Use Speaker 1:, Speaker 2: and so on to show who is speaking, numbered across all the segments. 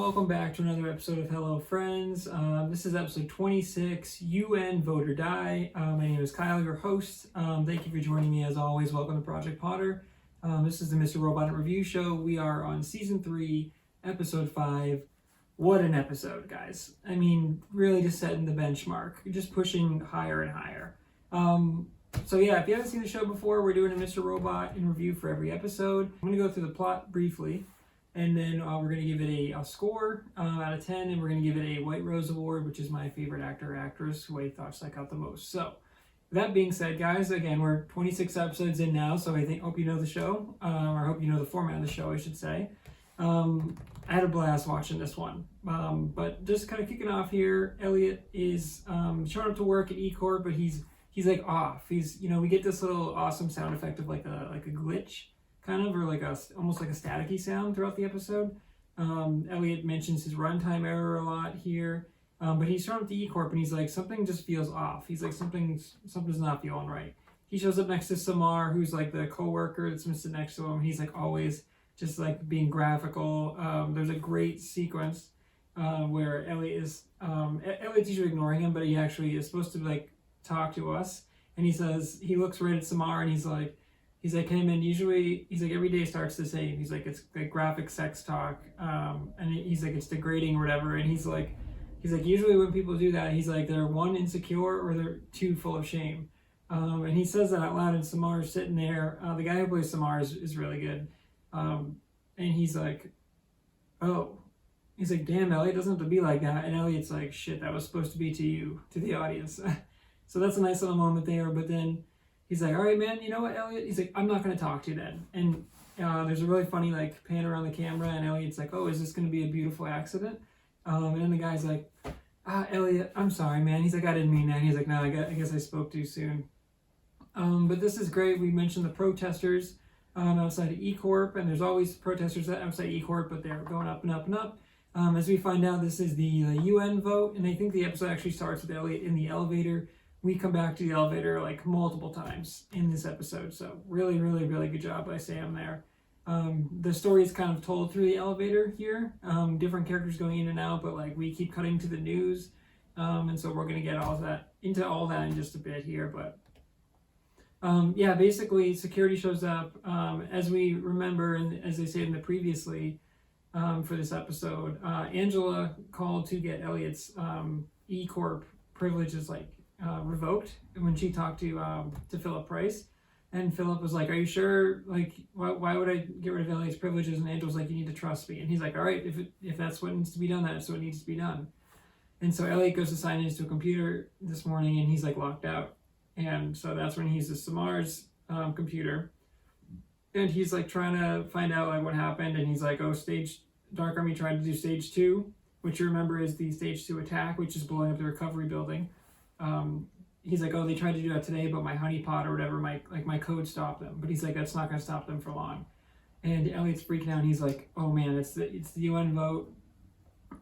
Speaker 1: welcome back to another episode of Hello Friends. This is episode 26, UN Vote or Die. My name is Kyle, your host. Thank you for joining me as always. Welcome to Project Potter. This is the Mr. Robot Review Show. We are on Season 3, Episode 5. What an episode, guys. I mean, really just setting the benchmark. Just pushing higher and higher. So yeah, if you haven't seen the show before, we're doing a Mr. Robot in review for every episode. I'm going to go through the plot briefly. And then we're going to give it a score out of 10, and we're going to give it a White Rose Award, which is my favorite actor or actress who I thought stuck out the most. So, that being said, guys, again, we're 26 episodes in now, so I hope you know the show, or hope you know the format of the show, I should say. I had a blast watching this one. But just kind of kicking off here, Elliot is showing up to work at E-Corp, but he's like off. We get this little awesome sound effect of like a glitch. Kind of, or almost like a staticky sound throughout the episode. Elliot mentions his runtime error a lot here, but he's showing up to E-Corp and he's like, something just feels off. He's like, something's not feeling right. He shows up next to Samar, who's like the co-worker that's sitting next to him. He's like always just like being graphical. There's a great sequence where Elliot's usually ignoring him, but he actually is supposed to like talk to us. And he looks right at Samar and he's like, hey man, usually, every day starts the same. He's like, it's like graphic sex talk. And he's like, it's degrading or whatever. And he's like, usually when people do that, he's like, they're one, insecure, or they're two, full of shame. And he says that out loud, and Samar's sitting there. The guy who plays Samar is really good. And he's like, oh. He's like, damn, Elliot, doesn't have to be like that. And Elliot's like, shit, that was supposed to be to you, to the audience. So that's a nice little moment there. But then he's like, all right, man, you know what, Elliot? He's like, I'm not going to talk to you then. And there's a really funny like pan around the camera, and Elliot's like, oh, is this going to be a beautiful accident? And then the guy's like, Elliot, I'm sorry, man. He's like, I didn't mean that. He's like, no, I guess I spoke too soon. But this is great. We mentioned the protesters outside of E-Corp, and there's always protesters outside E-Corp, but they're going up and up and up. As we find out, this is the UN vote, and I think the episode actually starts with Elliot in the elevator. We come back to the elevator like multiple times in this episode. So really, really, really good job by Sam there. The story is kind of told through the elevator here. Different characters going in and out, but like we keep cutting to the news. And so we're going to get into all that in just a bit here. But yeah, basically security shows up. As we remember, and as they said in the previously for this episode, Angela called to get Elliot's E-Corp privileges revoked when she talked to Philip Price, and Philip was like, are you sure, like why would I get rid of Elliot's privileges? And Angel's like, you need to trust me. And he's like, all right, if that's what needs to be done, that's what needs to be done. And so Elliot goes to sign into a computer this morning, and he's like locked out, and so that's when he uses Samar's computer, and he's like trying to find out like what happened. And he's like, oh, Dark Army tried to do stage 2, which you remember is the stage 2 attack, which is blowing up the recovery building. He's like, oh, they tried to do that today, but my honeypot or whatever, my code stopped them. But he's like, that's not going to stop them for long. And Elliot's freaking out, and he's like, oh man, it's the UN vote.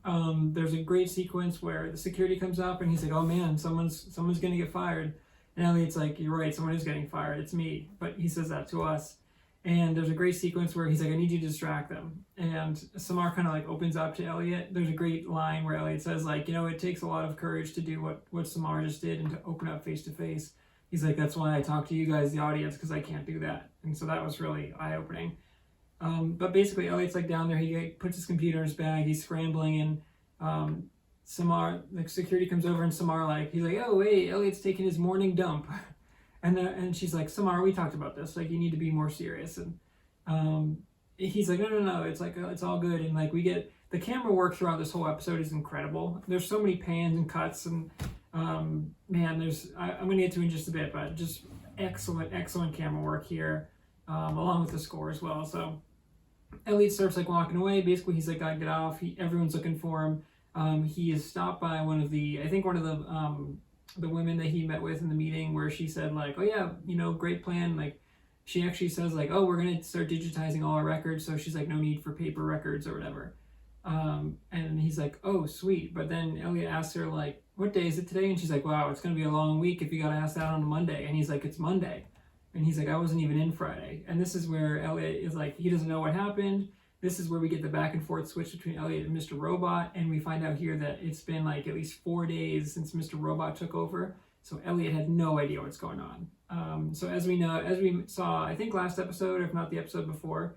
Speaker 1: There's a great sequence where the security comes up, and he's like, oh man, someone's going to get fired. And Elliot's like, you're right, someone is getting fired, it's me. But he says that to us. And there's a great sequence where he's like, I need you to distract them. And Samar kind of like opens up to Elliot. There's a great line where Elliot says like, it takes a lot of courage to do what Samar just did and to open up face to face. He's like, that's why I talk to you guys, the audience, because I can't do that. And so that was really eye-opening. But basically Elliot's like down there, he puts his computer in his bag, he's scrambling, and Samar, like security comes over, and Samar he's like, oh hey, Elliot's taking his morning dump. And she's like, Samar, we talked about this. Like, you need to be more serious. And he's like, no. It's like, it's all good. And like, we get the camera work throughout this whole episode is incredible. There's so many pans and cuts, and man, I'm going to get to it in just a bit, but just excellent camera work here, along with the score as well. So Elliot starts like walking away. Basically, he's like, gotta get off. Everyone's looking for him. He is stopped by one of the women that he met with in the meeting, where she said like, oh yeah, great plan. Like, she actually says like, oh, we're going to start digitizing all our records. So she's like, no need for paper records or whatever. And he's like, oh, sweet. But then Elliot asks her like, what day is it today? And she's like, wow, it's going to be a long week if you got to ask that on a Monday. And he's like, it's Monday. And he's like, I wasn't even in Friday. And this is where Elliot is like, he doesn't know what happened. this is where we get the back and forth switch between Elliot and Mr. Robot, and we find out here that it's been like at least 4 days since Mr. Robot took over, so Elliot had no idea what's going on. So as we saw, I think last episode, if not the episode before,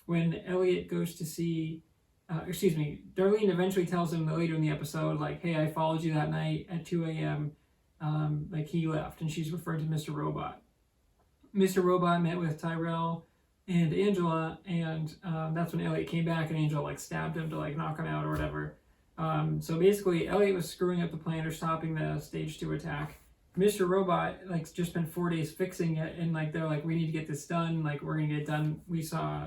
Speaker 1: when Elliot goes to see, Darlene eventually tells him later in the episode, like, hey, I followed you that night at 2 a.m., like he left, and she's referring to Mr. Robot. Mr. Robot met with Tyrell and Angela, and that's when Elliot came back, and Angela like stabbed him to like knock him out or whatever. So basically, Elliot was screwing up the plan or stopping the stage 2 attack. Mr. Robot like just spent 4 days fixing it, and like they're like, we need to get this done. Like we're gonna get it done. We saw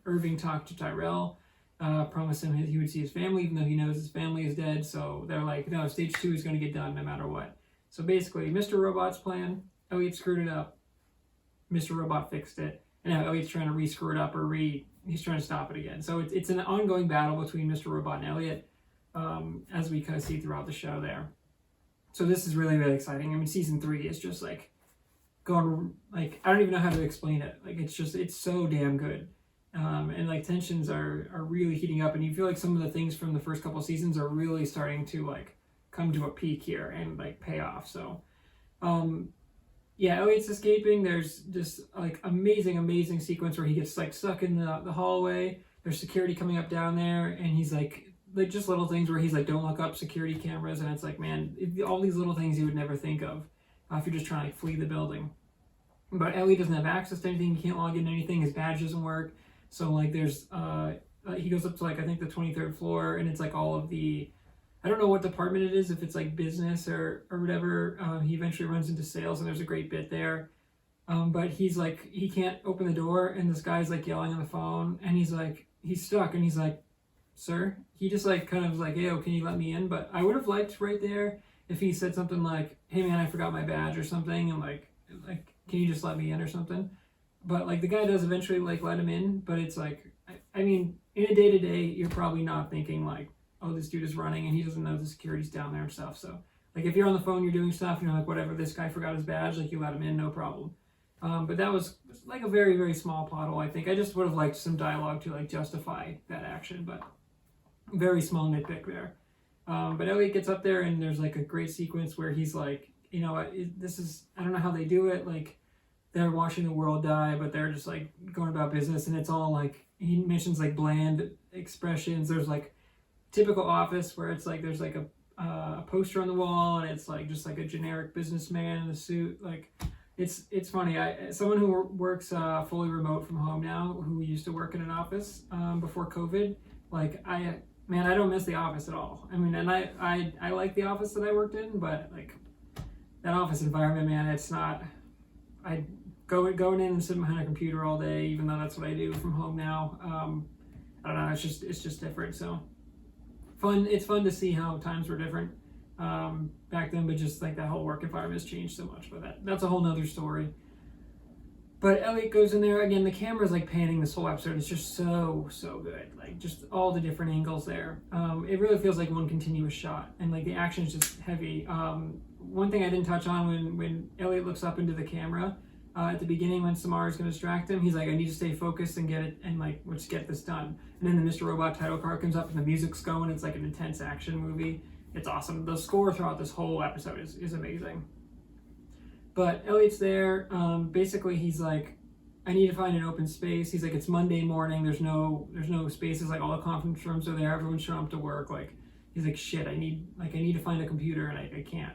Speaker 1: Irving talk to Tyrell, promise him he would see his family, even though he knows his family is dead. So they're like, no, stage 2 is gonna get done no matter what. So basically, Mr. Robot's plan, Elliot screwed it up. Mr. Robot fixed it, and now Elliot's trying to re-screw it up, or he's trying to stop it again. So it's an ongoing battle between Mr. Robot and Elliot, as we kind of see throughout the show there. So this is really, really exciting. I mean, season 3 is just like going, like, I don't even know how to explain it. Like, it's so damn good. And like tensions are really heating up, and you feel like some of the things from the first couple seasons are really starting to like come to a peak here and like pay off. So, yeah, Elliot's escaping. There's this like amazing sequence where he gets like stuck in the hallway. There's security coming up down there, and he's like just little things where he's like, don't look up security cameras, and it's like, man, all these little things you would never think of if you're just trying to like flee the building. But Elliot doesn't have access to anything. He can't log into anything. His badge doesn't work. So like there's he goes up to like I think the 23rd floor, and it's like all of the, I don't know what department it is, if it's like business or whatever. He eventually runs into sales, and there's a great bit there. But he's like, he can't open the door, and this guy's like yelling on the phone, and he's stuck, and he's like, sir, he just like kind of like, hey, oh, can you let me in? But I would have liked right there if he said something like, hey man, I forgot my badge or something, and like can you just let me in or something? But like the guy does eventually like let him in, but it's like, I mean, in a day-to-day, you're probably not thinking like, oh, this dude is running and he doesn't know the security's down there and stuff. So like if you're on the phone, you're doing stuff, you're like, whatever, this guy forgot his badge, like you let him in, no problem. But that was like a very, very small plot hole, I think. I just would have liked some dialogue to like justify that action, but very small nitpick there. But Elliot gets up there, and there's like a great sequence where he's like, you know, this is, I don't know how they do it. Like they're watching the world die, but they're just like going about business, and it's all like, he mentions like bland expressions. There's like typical office where it's like, there's like a poster on the wall, and it's like just like a generic businessman in a suit. Like it's funny. Someone who works fully remote from home now, who used to work in an office before COVID, like I don't miss the office at all. I mean, and I like the office that I worked in, but like that office environment, man, it's not. I going in and sitting behind a computer all day, even though that's what I do from home now. I don't know. It's just different. So fun. It's fun to see how times were different back then, but just like that whole work environment has changed so much. But that's a whole nother story. But Elliot goes in there again. The camera's like panning this whole episode. It's just so good. Like just all the different angles there. It really feels like one continuous shot, and like the action is just heavy. One thing I didn't touch on when Elliot looks up into the camera at the beginning when Samara is going to distract him, he's like, I need to stay focused and get it, and like let's get this done. And then the Mr. Robot title card comes up and the music's going. It's like an intense action movie. It's awesome. The score throughout this whole episode is amazing. But Elliot's there. Basically, he's like, I need to find an open space. He's like, it's Monday morning. There's no spaces. Like all the conference rooms are there. Everyone's showing up to work. Like he's like, shit. I need to find a computer, and I can't.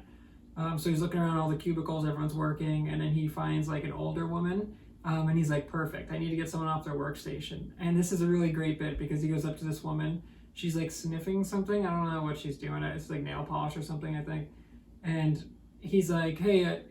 Speaker 1: So he's looking around all the cubicles. Everyone's working, and then he finds like an older woman. And he's like, perfect. I need to get someone off their workstation. And this is a really great bit because he goes up to this woman. She's like sniffing something. I don't know what she's doing. It's like nail polish or something, I think. And he's like, hey,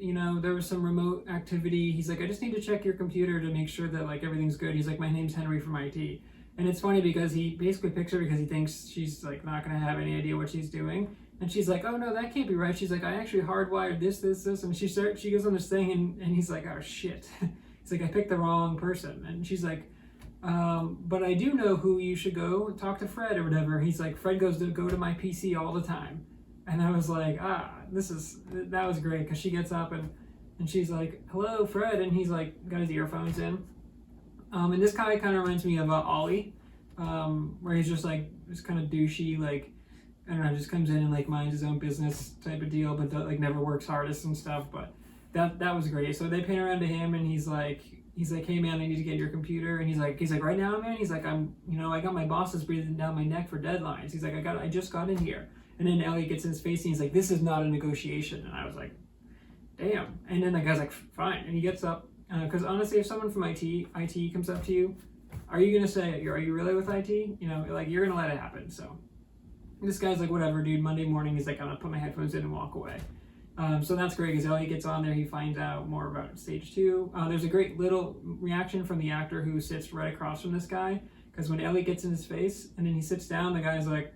Speaker 1: there was some remote activity. He's like, I just need to check your computer to make sure that like everything's good. He's like, my name's Henry from IT. And it's funny because he basically picks her because he thinks she's like not going to have any idea what she's doing. And she's like, oh no, that can't be right. She's like, I actually hardwired this. And she goes on this thing, and he's like, oh shit. He's like, I picked the wrong person. And she's like, but I do know who you should go talk to, Fred or whatever. He's like, Fred go to my PC all the time. And I was like, that was great, because she gets up and she's like, hello, Fred. And he's like, got his earphones in. And this guy kind of reminds me of Ollie, where he's just like just kind of douchey, like I don't know, just comes in and like minds his own business type of deal, but like never works hardest and stuff. But that was great. So they pan around to him, and he's like, hey man, I need to get your computer. And he's like, right now, man. He's like, I got my bosses breathing down my neck for deadlines. He's like, I just got in here. And then Elliot gets in his face and he's like, this is not a negotiation. And I was like, damn. And then the guy's like, fine. And he gets up, because honestly, if someone from IT comes up to you, are you gonna say, are you really with IT? You know, like you're gonna let it happen. So this guy's like, whatever, dude. Monday morning, he's like, I'm gonna put my headphones in and walk away. So that's great because Elliot gets on there, he finds out more about stage 2. There's a great little reaction from the actor who sits right across from this guy, because when Elliot gets in his face and then he sits down, the guy's like,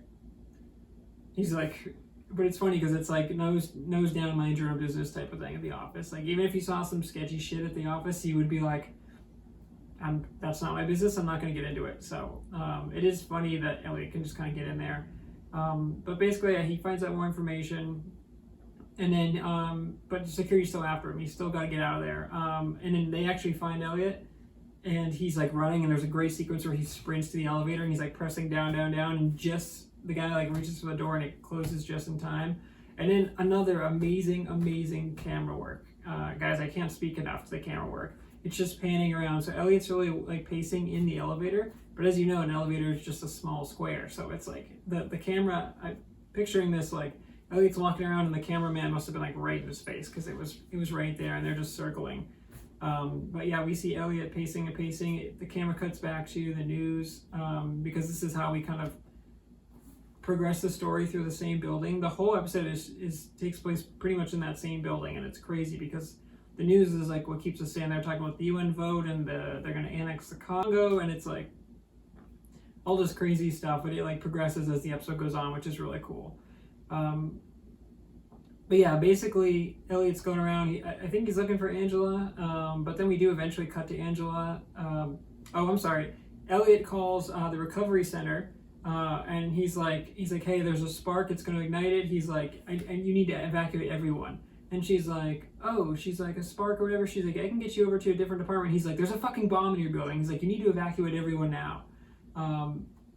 Speaker 1: but it's funny because it's like nose down, mind your own business type of thing at the office. Like even if he saw some sketchy shit at the office, he would be like, that's not my business, I'm not going to get into it. So it is funny that Elliot can just kind of get in there. But basically, he finds out more information. And then, but security's still after him. He's still got to get out of there. And then they actually find Elliot, and he's like running, and there's a great sequence where he sprints to the elevator, and he's like pressing down, and just the guy like reaches for the door, and it closes just in time. And then another amazing camera work. Guys, I can't speak enough to the camera work. It's just panning around. So Elliot's really like pacing in the elevator, but as you know, an elevator is just a small square. So it's like the camera, I'm picturing this like, Elliot's walking around and the cameraman must have been like right in his face because it was right there and they're just circling. But yeah, we see Elliot pacing. The camera cuts back to the news because this is how we kind of progress the story through the same building. The whole episode takes place pretty much in that same building, and it's crazy because the news is like what keeps us staying there, talking about the UN vote and they're going to annex the Congo, and it's like all this crazy stuff, but it like progresses as the episode goes on, which is really cool. But yeah, basically Elliot's going around. I think he's looking for Angela, but then we do eventually cut to Angela. Elliot calls the recovery center, and he's like, hey, there's a spark. It's going to ignite it. He's like, and you need to evacuate everyone. And she's like, a spark or whatever. She's like, I can get you over to a different department. He's like, there's a fucking bomb in your building. He's like, you need to evacuate everyone now.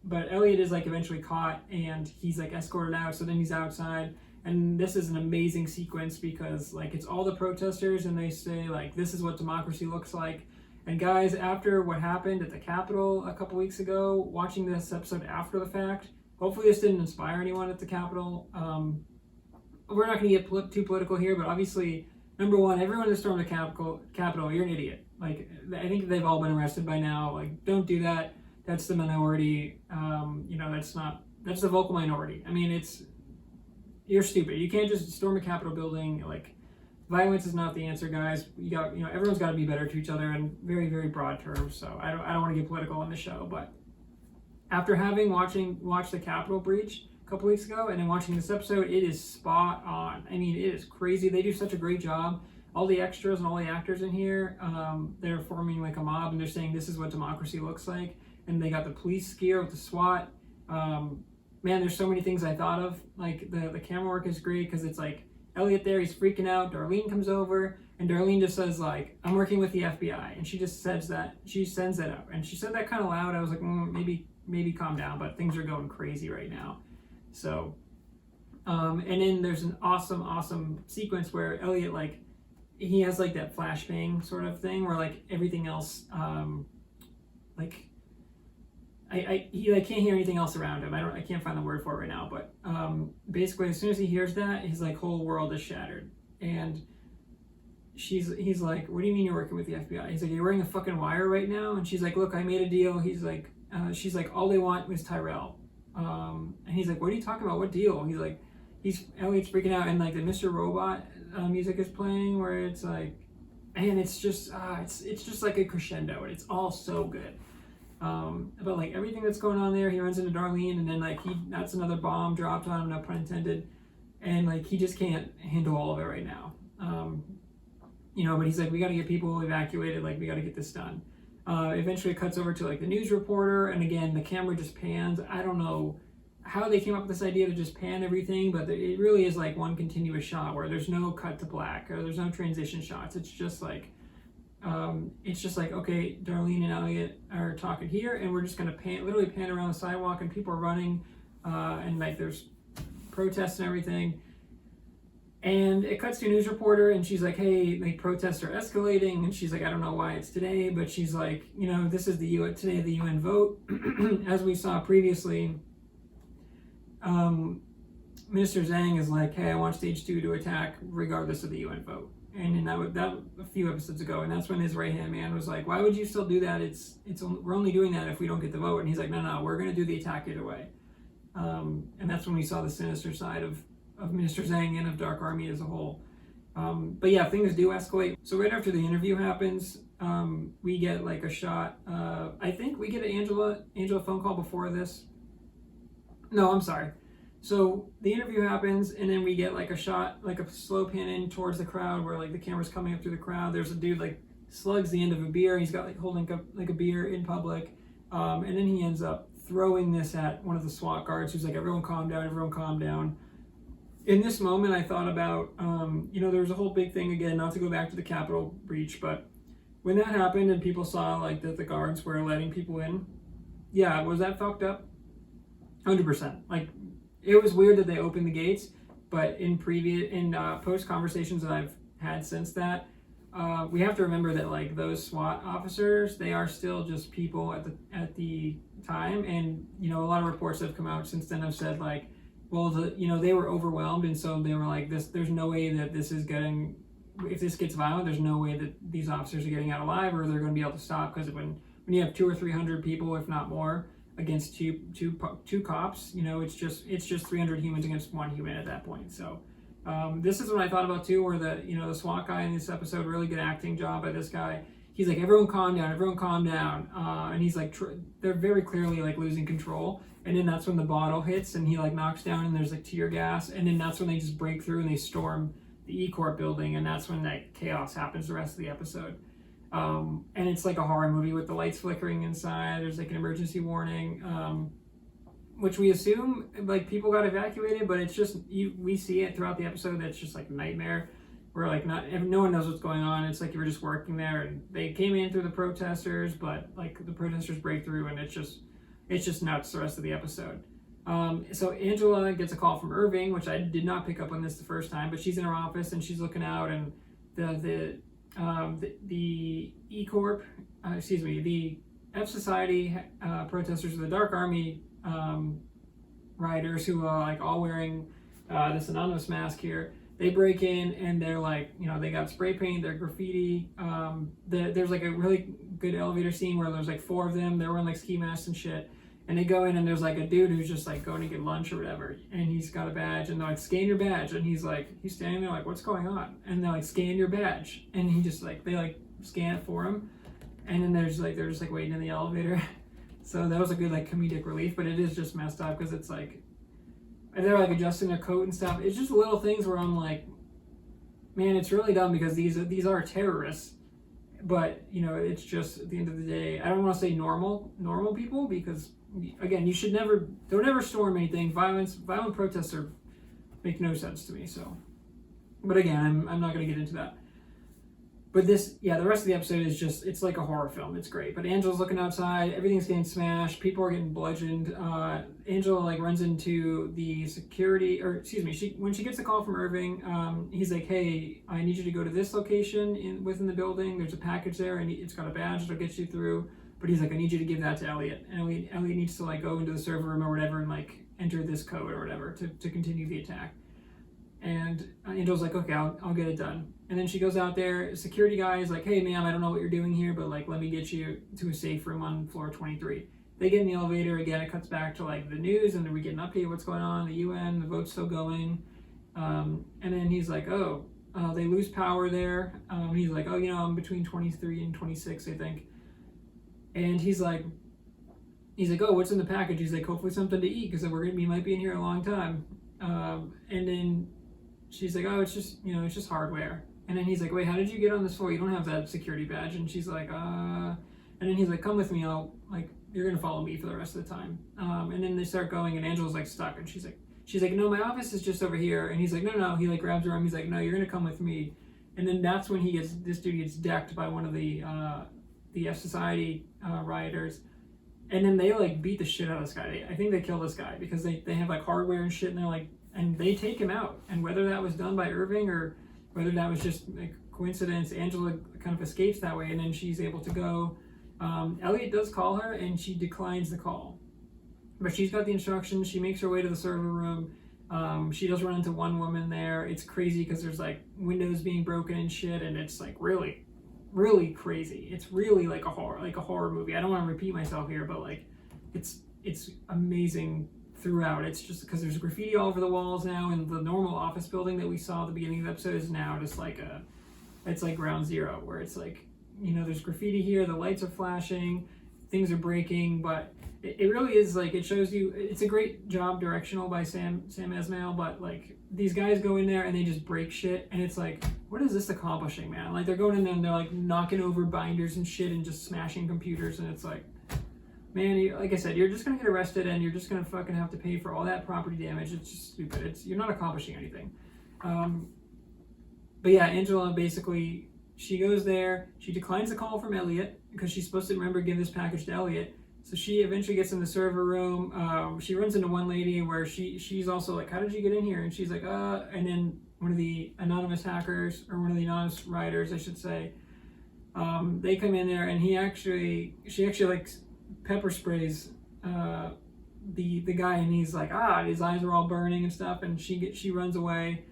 Speaker 1: But Elliot is like eventually caught, and he's like escorted out. So then he's outside, and this is an amazing sequence because like it's all the protesters, and they say like, this is what democracy looks like. And guys, after what happened at the Capitol a couple weeks ago, watching this episode after the fact, hopefully this didn't inspire anyone at the Capitol. We're not going to get too political here, but obviously, number one, everyone that stormed the Capitol, you're an idiot. Like, I think they've all been arrested by now. Like, don't do that. That's the minority. That's the vocal minority. I mean, you're stupid. You can't just storm a Capitol building. Like, violence is not the answer, guys. Everyone's got to be better to each other in very, very broad terms. So I don't want to get political on the show, but after having watched the Capitol breach a couple weeks ago and then watching this episode, it is spot on. I mean, it is crazy. They do such a great job. All the extras and all the actors in here, they're forming like a mob, and they're saying this is what democracy looks like. And they got the police gear with the SWAT. Man, there's so many things I thought of. Like the camera work is great because it's like Elliot there, he's freaking out. Darlene comes over, and Darlene just says like, I'm working with the FBI, and she just says that. She sends that up, and she said that kind of loud. I was like, maybe calm down, but things are going crazy right now. So, and then there's an awesome sequence where Elliot like he has like that flashbang sort of thing where like everything else he like can't hear anything else around him. I can't find the word for it right now, but basically as soon as he hears that, his like whole world is shattered. And he's like, what do you mean you're working with the FBI? He's like, you're wearing a fucking wire right now? And she's like, look, I made a deal. He's like, she's like, all they want was Tyrell. And he's like, what are you talking about? What deal? He's like, Elliot's freaking out, and like the Mr. Robot music is playing where it's like, and it's just like a crescendo, and it's all so good. But like everything that's going on there, he runs into Darlene, and then like that's another bomb dropped on him, no pun intended, and like he just can't handle all of it right now. But he's like, we got to get people evacuated, like we got to get this done. Eventually it cuts over to like the news reporter, and again the camera just pans. I don't know how they came up with this idea to just pan everything, but it really is like one continuous shot where there's no cut to black or there's no transition shots. It's just like it's just like, okay, Darlene and Elliot are talking here, and we're just gonna literally pan around the sidewalk, and people are running, and like there's protests and everything. And it cuts to a news reporter, and she's like, hey, like protests are escalating, and she's like, I don't know why it's today, but she's like, this is today the UN vote. As we saw previously, Minister Zhang is like, hey, I want stage 2 to attack regardless of the UN vote. And then that a few episodes ago, and that's when his right-hand man was like, why would you still do that? We're only doing that if we don't get the vote. And he's like, no, we're going to do the attack either way. And that's when we saw the sinister side of Minister Zhang and of Dark Army as a whole. But yeah, things do escalate. So right after the interview happens, we get like a shot. I think we get an Angela phone call before this. No, I'm sorry. So the interview happens, and then we get like a shot, like a slow pan in towards the crowd where like the camera's coming up through the crowd. There's a dude like slugs the end of a beer. He's got like holding up like a beer in public. And then he ends up throwing this at one of the SWAT guards who's like, everyone calm down. In this moment, I thought about, there was a whole big thing, again, not to go back to the Capitol breach, but when that happened and people saw like that the guards were letting people in, yeah, was that fucked up? 100%. Like, it was weird that they opened the gates, but in post conversations that I've had since that, we have to remember that like those SWAT officers, they are still just people at the time, and a lot of reports that have come out since then have said like, well, they were overwhelmed, and so they were like, there's no way that if this gets violent, there's no way that these officers are getting out alive, or they're going to be able to stop, because when you have 200 or 300 people, if not more, against two cops, it's just 300 humans against one human at that point. So this is what I thought about too, where the SWAT guy in this episode, really good acting job by this guy. He's like, everyone calm down, and he's like, they're very clearly like losing control, and then that's when the bottle hits, and he like knocks down, and there's like tear gas, and then that's when they just break through and they storm the E-Corp building, and that's when that chaos happens the rest of the episode. And it's like a horror movie with the lights flickering inside. There's like an emergency warning, which we assume like people got evacuated, but it's just we see it throughout the episode. That's just like a nightmare where like no one knows what's going on. It's like you were just working there, and they came in through the protesters, but like the protesters break through, and it's just nuts the rest of the episode. So Angela gets a call from Irving, which I did not pick up on this the first time, but she's in her office and she's looking out, and the E-Corp, the F Society protesters, the Dark Army riders who are like all wearing this anonymous mask here, they break in, and they're like, they got spray paint, they're graffiti. There's like a really good elevator scene where there's like 4 of them, they're wearing like ski masks and shit. And they go in, and there's like a dude who's just like going to get lunch or whatever, and he's got a badge, and they're like, scan your badge, and he's standing there like, what's going on? And they're like, scan your badge, and he just like, they like scan it for him, and then they're just like waiting in the elevator. So that was a good like comedic relief, but it is just messed up because it's like, and they're like adjusting their coat and stuff. It's just little things where I'm like, man, it's really dumb, because these are terrorists. But it's just, at the end of the day, I don't want to say normal people, because again, don't ever storm anything. Violent protests make no sense to me. So, but again, I'm not going to get into that. But the rest of the episode is just, it's like a horror film. It's great. But Angela's looking outside, everything's getting smashed, people are getting bludgeoned. Angela like runs into the security, when she gets a call from Irving, he's like, hey, I need you to go to this location within the building. There's a package there, and it's got a badge that'll get you through. But he's like, I need you to give that to Elliot. And Elliot needs to like go into the server room or whatever and like enter this code or whatever to continue the attack. And Angel's like, okay, I'll get it done. And then she goes out there. Security guy is like, hey, ma'am, I don't know what you're doing here, but like, let me get you to a safe room on floor 23. They get in the elevator. Again, it cuts back to like the news, and then we get an update of what's going on. The UN, the vote's still going. And then he's like, they lose power there. He's like, I'm between 23 and 26, I think. And he's like, what's in the package? He's like, hopefully something to eat, because we might be in here a long time. And then she's like, it's just hardware. And then he's like, wait, how did you get on this floor? You don't have that security badge. And she's like, and then he's like, come with me. You're going to follow me for the rest of the time. And then they start going, and Angela's like stuck. And she's like, no, my office is just over here. And he's like, no. He like grabs her arm. He's like, no, you're going to come with me. And then that's when this dude gets decked by one of the F Society rioters. And then they like beat the shit out of this guy. I think they kill this guy because they have like hardware and shit, and they're like, and they take him out. And whether that was done by Irving or whether that was just like coincidence, Angela kind of escapes that way, and then she's able to go. Elliot does call her, and she declines the call, but she's got the instructions. She makes her way to the server room. She does run into one woman there. It's crazy because there's like windows being broken and shit, and it's like really crazy. It's really like a horror movie. I don't want to repeat myself here, but like it's amazing throughout. It's just because there's graffiti all over the walls now, and the normal office building that we saw at the beginning of the episode is now just like it's like ground zero, where it's like, you know, there's graffiti here, the lights are flashing, things are breaking, but it really is like, it shows you, it's a great job directional by Sam Esmail, but like these guys go in there and they just break shit, and it's like, what is this accomplishing, man? Like they're going in there and they're like knocking over binders and shit and just smashing computers, and it's like, man, like I said, you're just gonna get arrested and you're just gonna fucking have to pay for all that property damage. It's just stupid. You're not accomplishing anything. But yeah, Angela basically, she goes there, she declines the call from Elliot because she's supposed to remember to give this package to Elliot. So she eventually gets in the server room. She runs into one lady where she's also like, how did you get in here? And she's like, and then one of the anonymous hackers, or one of the anonymous writers, I should say, they come in there, and she actually like pepper sprays the guy, and he's like, his eyes are all burning and stuff, and she runs away.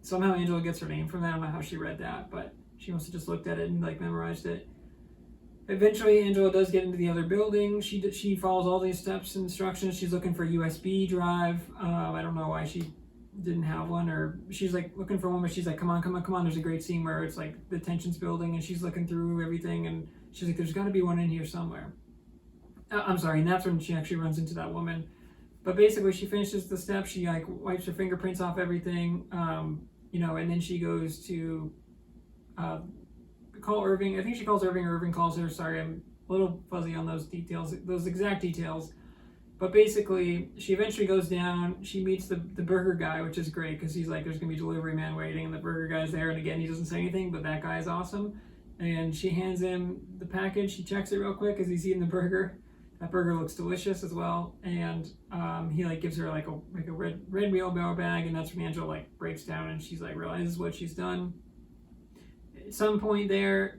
Speaker 1: Somehow Angela gets her name from that. I don't know how she read that, but she must have just looked at it and like memorized it. Eventually, Angela does get into the other building. She follows all these steps and instructions. She's looking for a USB drive. I don't know why she didn't have one, or she's like looking for one, but she's like, come on. There's a great scene where it's like the tension's building, and she's looking through everything, and she's like, there's got to be one in here somewhere. I'm sorry, and that's when she actually runs into that woman. But basically, she finishes the step. She like wipes her fingerprints off everything, and then she goes to call Irving. I think she calls Irving, or Irving calls her. Sorry, I'm a little fuzzy on those details, those exact details. But basically, she eventually goes down. She meets the burger guy, which is great because he's like, there's going to be a delivery man waiting, and the burger guy's there. And again, he doesn't say anything, but that guy is awesome. And she hands him the package. He checks it real quick as he's eating the burger. That burger looks delicious as well. And he like gives her like a red wheelbarrow bag, and that's when Angela like breaks down and she's like realizes what she's done. At some point there,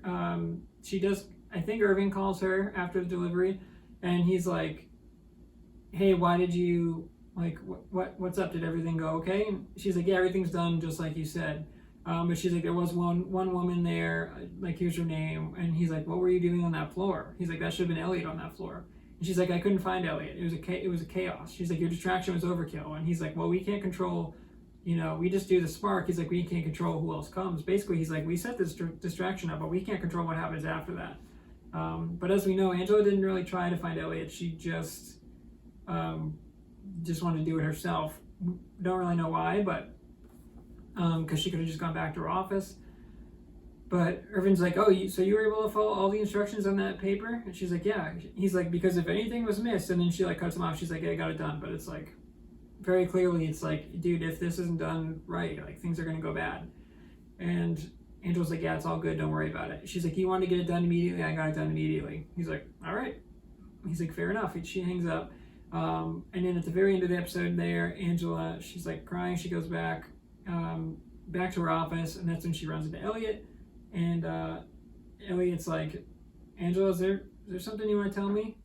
Speaker 1: she does, I think Irving calls her after the delivery, and he's like, hey, why did you, like, what's up? Did everything go okay? And she's like, yeah, everything's done just like you said. But she's like, there was one woman there, like, here's her name. And he's like, what were you doing on that floor? He's like, that should have been Elliot on that floor. And she's like, I couldn't find Elliot. It was a chaos. She's like, your distraction was overkill. And he's like, well, we can't control, we just do the spark. He's like, we can't control who else comes. Basically, he's like, we set this distraction up, but we can't control what happens after that. But as we know, Angela didn't really try to find Elliot. She just wanted to do it herself. Don't really know why, but because she could have just gone back to her office. But Irvin's like, oh, so you were able to follow all the instructions on that paper? And she's like, yeah. He's like, because if anything was missed, and then she like cuts him off. She's like, yeah, I got it done. But it's like, very clearly, it's like, dude, if this isn't done right, like things are gonna go bad. And Angela's like, yeah, it's all good. Don't worry about it. She's like, you want to get it done immediately? I got it done immediately. He's like, all right. He's like, fair enough. She hangs up. And then at the very end of the episode there, Angela, she's like crying. She goes back to her office, and that's when she runs into Elliot. And Elliot's like, Angela, is there something you want to tell me?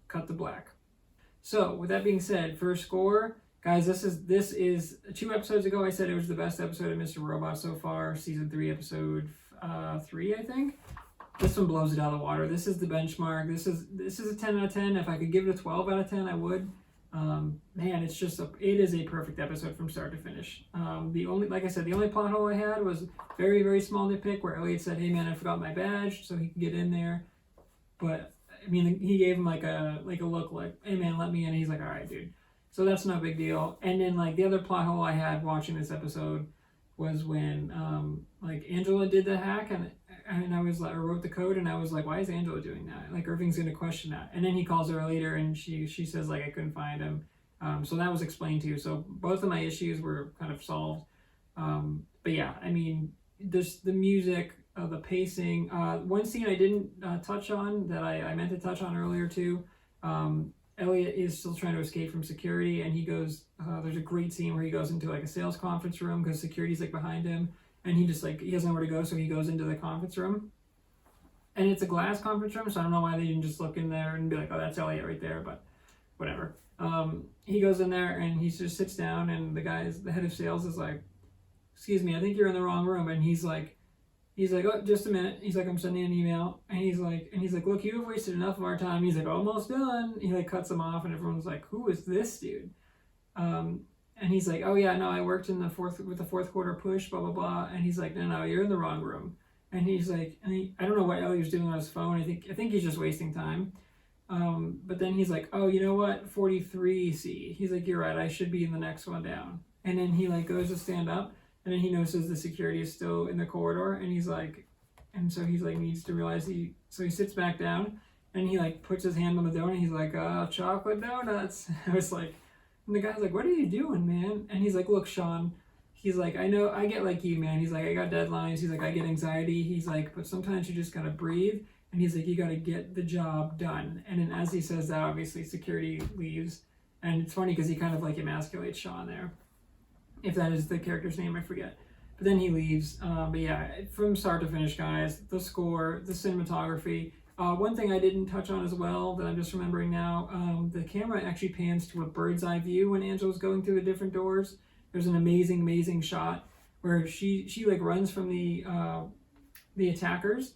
Speaker 1: Cut to black. So with that being said, for a score, guys, this is 2 episodes ago I said it was the best episode of Mr. Robot so far, season 3, episode 3, I think. This one blows it out of the water. This is the benchmark. This is a 10 out of 10. If I could give it a 12 out of 10, I would. Man, it is a perfect episode from start to finish. The only plot hole I had was very, very small nitpick where Elliot said, hey man, I forgot my badge, so he could get in there. But I mean, he gave him like a look like, hey man, let me in. And he's like, all right, dude. So that's no big deal. And then like the other plot hole I had watching this episode was when like Angela did the hack, and I was like, I wrote the code, and I was like, why is Angela doing that? Like Irving's gonna question that. And then he calls her later, and she says like, I couldn't find him. So that was explained too. So both of my issues were kind of solved. But But yeah, I mean, this the music, the pacing. One scene I didn't touch on that I meant to touch on earlier too. Elliot is still trying to escape from security, and he goes. There's a great scene where he goes into like a sales conference room because security's like behind him, and he just like he doesn't know where to go, so he goes into the conference room. And it's a glass conference room, so I don't know why they didn't just look in there and be like, oh, that's Elliot right there, but whatever. He goes in there and he just sits down, and the head of sales is like, excuse me, I think you're in the wrong room. And he's like, oh, just a minute. He's like, I'm sending an email. And he's like, look, you have wasted enough of our time. He's like, almost done. He like cuts him off, and everyone's like, who is this dude? And he's like, oh yeah, no, I worked in with the fourth quarter push, blah, blah, blah. And he's like, no, you're in the wrong room. And he's like, I don't know what Elliot was doing on his phone. I think he's just wasting time. But then he's like, oh, you know what? 43C. He's like, you're right. I should be in the next one down. And then he like goes to stand up, and then he notices the security is still in the corridor, and he's like, needs to realize so he sits back down, and he like puts his hand on the donut. He's like, chocolate donuts. I was like, and the guy's like, what are you doing, man? And he's like, look, Sean. He's like, I know, I get like you, man. He's like, I got deadlines. He's like, I get anxiety. He's like, but sometimes you just gotta breathe. And he's like, you gotta get the job done. And then as he says that, obviously security leaves. And it's funny because he kind of like emasculates Sean there. If that is the character's name, I forget. But then he leaves. But yeah, from start to finish, guys, the score, the cinematography. One thing I didn't touch on as well that I'm just remembering now, the camera actually pans to a bird's eye view when Angela's going through the different doors. There's an amazing shot where she like runs from the attackers,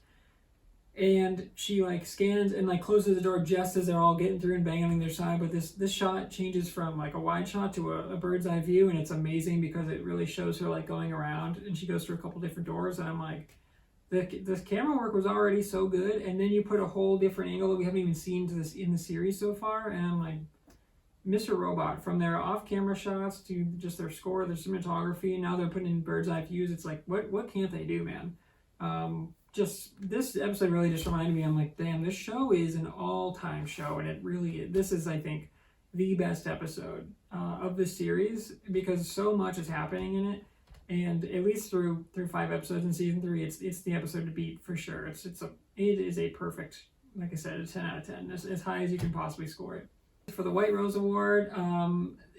Speaker 1: and she like scans and like closes the door just as they're all getting through and banging on their side. But this shot changes from like a wide shot to a bird's eye view, and it's amazing because it really shows her like going around, and she goes through a couple different doors, and I'm like, the camera work was already so good, and then you put a whole different angle that we haven't even seen to this in the series so far, and I'm like, Mr. Robot, from their off-camera shots to just their score, their cinematography, and now they're putting in bird's eye views. It's like, what can't they do, man? Just this episode really just reminded me. I'm like, damn, this show is an all-time show, and it really is. This is, I think, the best episode of the series because so much is happening in it, and at least through 5 episodes in season 3, it's the episode to beat for sure. It is a perfect, like I said, a 10 out of 10, as high as you can possibly score it. For the White Rose Award,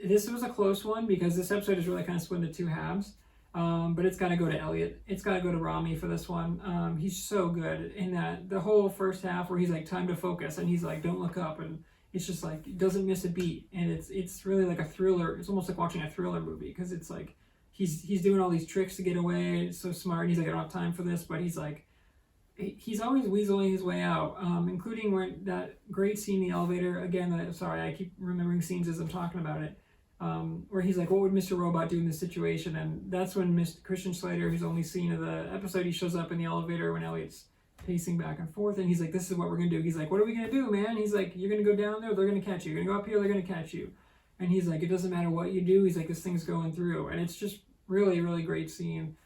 Speaker 1: this was a close one because this episode is really kind of split into 2 halves. But it's got to go to Elliot. It's got to go to Rami for this one. He's so good in that the whole first half where he's like, time to focus, and he's like, don't look up, and it's just like, it doesn't miss a beat, and it's really like a thriller. It's almost like watching a thriller movie because it's like he's doing all these tricks to get away. It's so smart. He's like, I don't have time for this, but he's like, he's always weaseling his way out, including where that great scene in the elevator. Again, I keep remembering scenes as I'm talking about it, where he's like, what would Mr. Robot do in this situation? And that's when Mr. Christian Slater, who's only seen of the episode, he shows up in the elevator when Elliot's pacing back and forth, and he's like, this is what we're going to do. He's like, what are we going to do, man? He's like, you're going to go down there, they're going to catch you. You're going to go up here, they're going to catch you. And he's like, it doesn't matter what you do. He's like, this thing's going through. And it's just really great scene.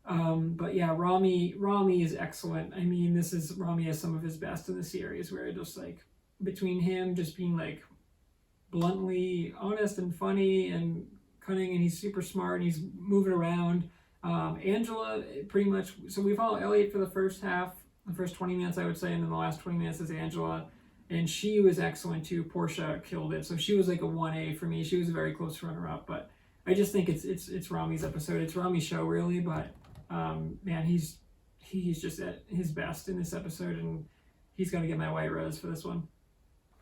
Speaker 1: But yeah, Rami is excellent. I mean, Rami has some of his best in the series, where it just like, between him just being like bluntly honest and funny and cunning, and he's super smart, and he's moving around. Angela, pretty much, so we follow Elliot for the first half, the first 20 minutes, I would say, and then the last 20 minutes is Angela, and she was excellent too. Portia killed it, so she was like a 1A for me. She was a very close runner-up, but I just think it's Rami's episode. It's Rami's show, really, but man, he's just at his best in this episode, and he's gonna get my White Rose for this one.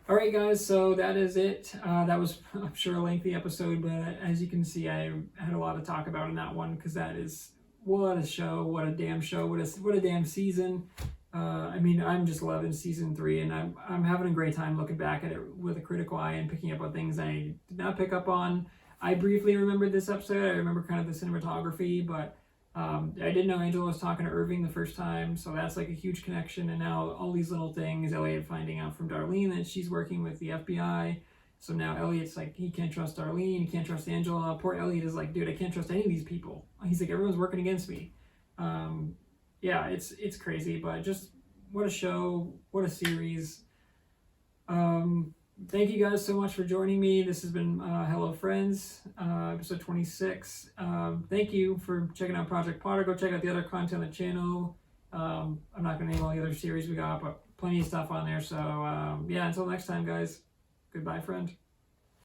Speaker 1: All right, guys, so that is it. That was, I'm sure, a lengthy episode, but as you can see, I had a lot to talk about in that one, because that is, what a show, what a damn show, what a damn season. I mean, I'm just loving season 3, and I'm having a great time looking back at it with a critical eye and picking up on things I did not pick up on. I briefly remembered this episode. I remember kind of the cinematography, but I didn't know Angela was talking to Irving the first time, so that's like a huge connection. And now all these little things, Elliot finding out from Darlene that she's working with the FBI. So now Elliot's like, he can't trust Darlene, he can't trust Angela. Poor Elliot is like, dude, I can't trust any of these people. He's like, everyone's working against me. Yeah, it's crazy, but just what a show, what a series. thank you guys so much for joining me. This has been Hello Friends, episode 26. Thank you for checking out Project Potter. Go check out the other content on the channel. I'm not going to name all the other series we got, but plenty of stuff on there. So, yeah, until next time, guys. Goodbye, friend.